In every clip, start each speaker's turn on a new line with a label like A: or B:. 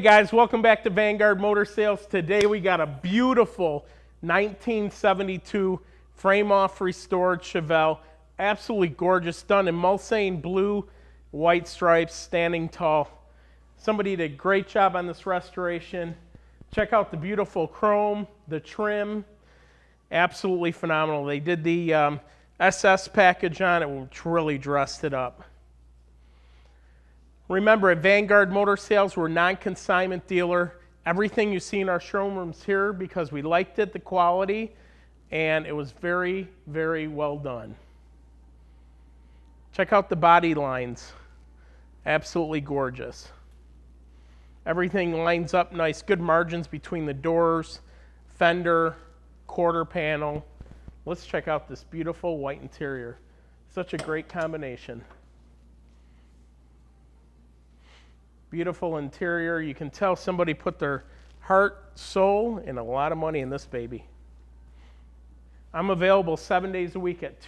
A: guys, welcome back to Vanguard Motor Sales. Today we got a beautiful 1972 frame-off restored Chevelle. Absolutely gorgeous, done in Mulsanne blue, white stripes, standing tall. Somebody did a great job on this restoration. Check out the beautiful chrome, the trim, absolutely phenomenal. They did the SS package on it, which really dressed it up. Remember, at Vanguard Motor Sales, we're a non-consignment dealer. Everything you see in our showrooms here because we liked it, the quality, and it was very, very well done. Check out the body lines. Absolutely gorgeous. Everything lines up nice, good margins between the doors, fender, quarter panel. Let's check out this beautiful white interior. Such a great combination. Beautiful interior. You can tell somebody put their heart, soul, and a lot of money in this baby. I'm available 7 days a week at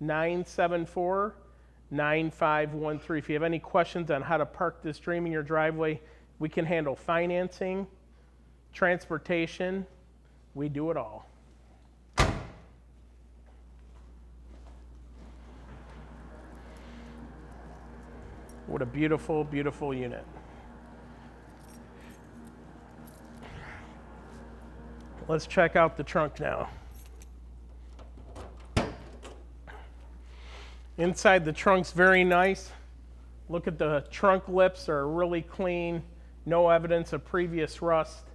A: 248-974-9513. If you have any questions on how to park this dream in your driveway, we can handle financing, transportation. We do it all. What a beautiful, beautiful unit. Let's check out the trunk now. Inside the trunk's very nice. Look at the trunk lips, are really clean. No evidence of previous rust.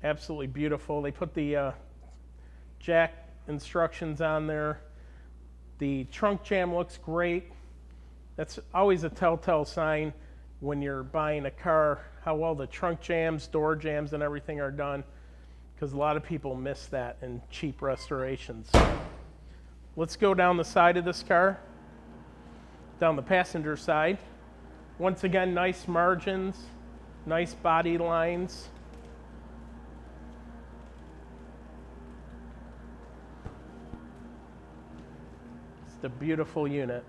A: Absolutely beautiful. They put the jack instructions on there. The trunk jamb looks great. That's always a telltale sign when you're buying a car, how well the trunk jams, door jams, and everything are done, because a lot of people miss that in cheap restorations. Let's go down the side of this car, down the passenger side. Once again, nice margins, nice body lines. It's a beautiful unit.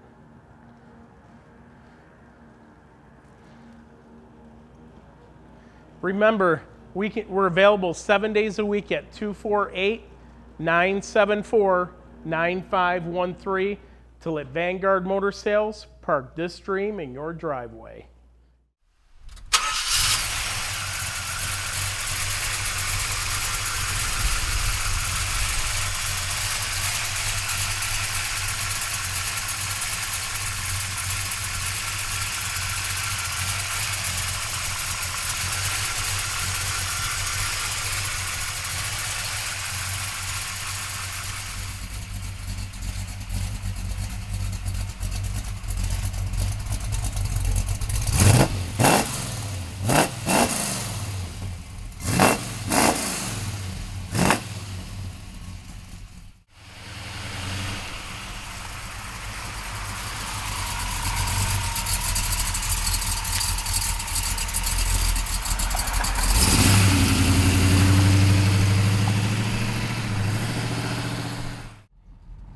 A: Remember, we're available 7 days a week at 248-974-9513 to let Vanguard Motor Sales park this dream in your driveway.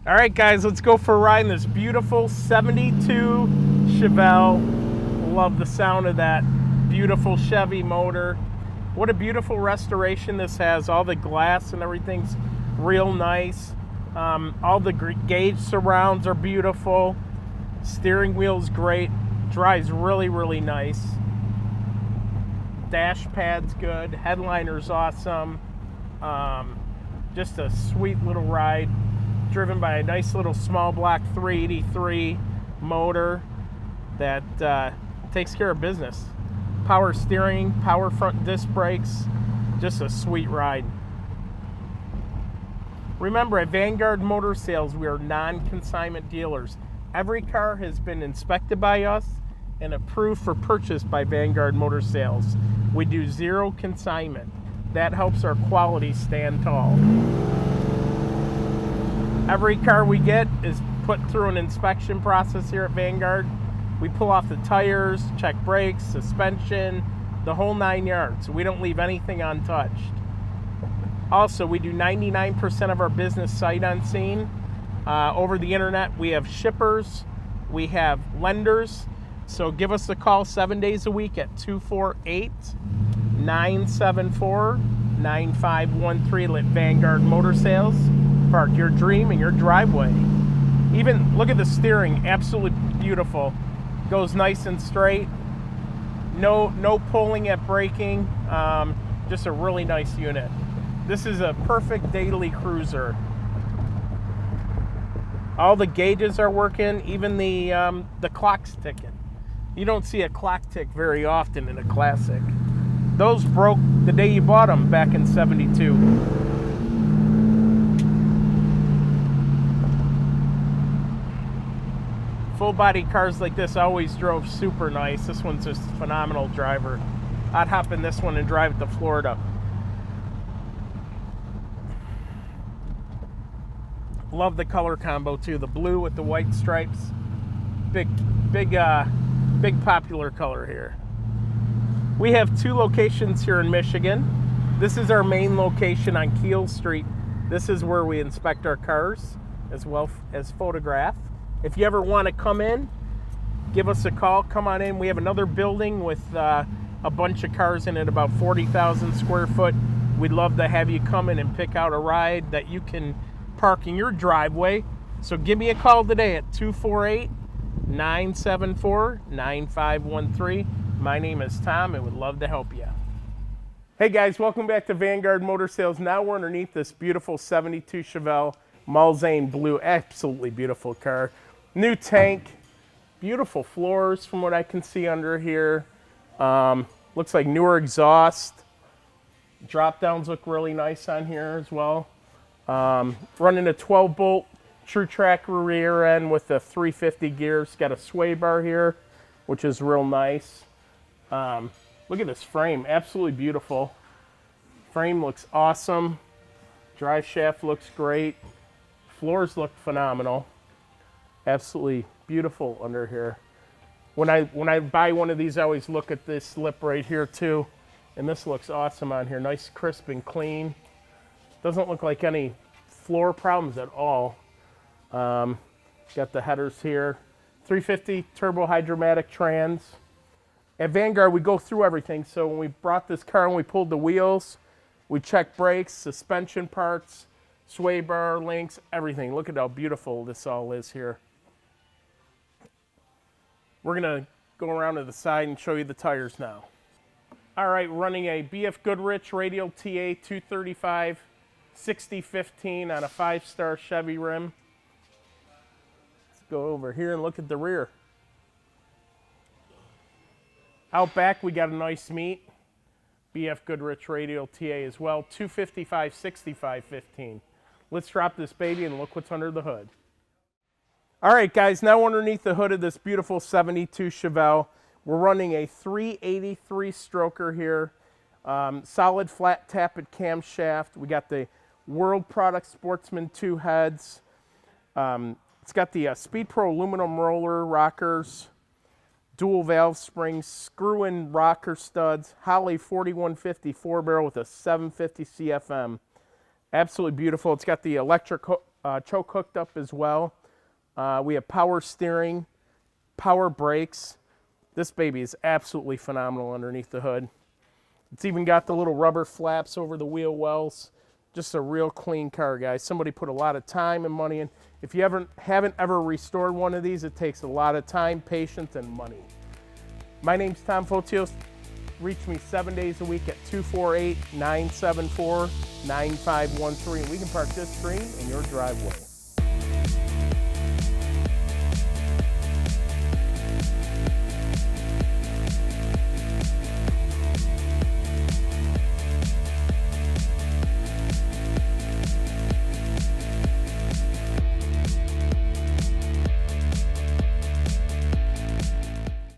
A: All right, guys, let's go for a ride in this beautiful 72 Chevelle. Love the sound of that beautiful Chevy motor. What a beautiful restoration this has. All the glass and everything's real nice. All the gauge surrounds are beautiful. Steering wheel's great. Drives really, really nice. Dash pad's good. Headliner's awesome. Just a sweet little ride. Driven by a nice little small block 383 motor that takes care of business. Power steering, power front disc brakes, just a sweet ride. Remember, at Vanguard Motor Sales, we are non-consignment dealers. Every car has been inspected by us and approved for purchase by Vanguard Motor Sales. We do zero consignment. That helps our quality stand tall. Every car we get is put through an inspection process here at Vanguard. We pull off the tires, check brakes, suspension, the whole 9 yards. We don't leave anything untouched. Also, we do 99% of our business sight unseen. Over the internet, we have shippers, we have lenders, So give us a call 7 days a week at 248-974-9513. Let Vanguard Motor Sales park your dream in your driveway. Even look at the steering, absolutely beautiful. Goes nice and straight. No pulling at braking. Just a really nice unit. This is a perfect daily cruiser. All the gauges are working, even the clock's ticking. You don't see a clock tick very often in a Classic. Those broke the day you bought them back in '72. Full body cars like this always drove super nice. This one's just a phenomenal driver. I'd hop in this one and drive it to Florida. Love the color combo too. The blue with the white stripes. Big popular color here. We have 2 locations here in Michigan. This is our main location on Keel Street. This is where we inspect our cars as well as photograph. If you ever want to come in, give us a call. Come on in. We have another building with a bunch of cars in it, about 40,000 square foot. We'd love to have you come in and pick out a ride that you can park in your driveway. So give me a call today at 248-974-9513. My name is Tom and would love to help you. Hey guys, welcome back to Vanguard Motor Sales. Now we're underneath this beautiful '72 Chevelle Malzane blue. Absolutely beautiful car. New tank, beautiful floors from what I can see under here. Looks like newer exhaust. Drop downs look really nice on here as well. Running a 12-bolt Truetrac rear end with the 350 gears. Got a sway bar here, which is real nice. Look at this frame, absolutely beautiful. Frame looks awesome. Drive shaft looks great. Floors look phenomenal. Absolutely beautiful under here. When I buy one of these, I always look at this lip right here too. And this looks awesome on here. Nice, crisp, and clean. Doesn't look like any floor problems at all. Got the headers here. 350 turbo hydromatic trans. At Vanguard, we go through everything. So when we brought this car and we pulled the wheels, we checked brakes, suspension parts, sway bar, links, everything. Look at how beautiful this all is here. We're gonna go around to the side and show you the tires now. All right, running a BFGoodrich Radial TA 235 60/15 on a 5-star Chevy rim. Let's go over here and look at the rear. Out back, we got a nice meat. BFGoodrich Radial TA as well, 255 65/15. Let's drop this baby and look what's under the hood. All right, guys, now underneath the hood of this beautiful '72 Chevelle, we're running a 383 stroker here. Solid flat tappet camshaft. We got the World Product Sportsman 2 heads. It's got the Speed Pro aluminum roller rockers, dual valve springs, screw-in rocker studs, Holley 4150 4-barrel with a 750 CFM. Absolutely beautiful. It's got the electric choke hooked up as well. We have power steering, power brakes. This baby is absolutely phenomenal underneath the hood. It's even got the little rubber flaps over the wheel wells. Just a real clean car, guys. Somebody put a lot of time and money in. If you haven't ever restored one of these, it takes a lot of time, patience, and money. My name's Tom Fotios. Reach me 7 days a week at 248-974-9513. We can park this dream in your driveway.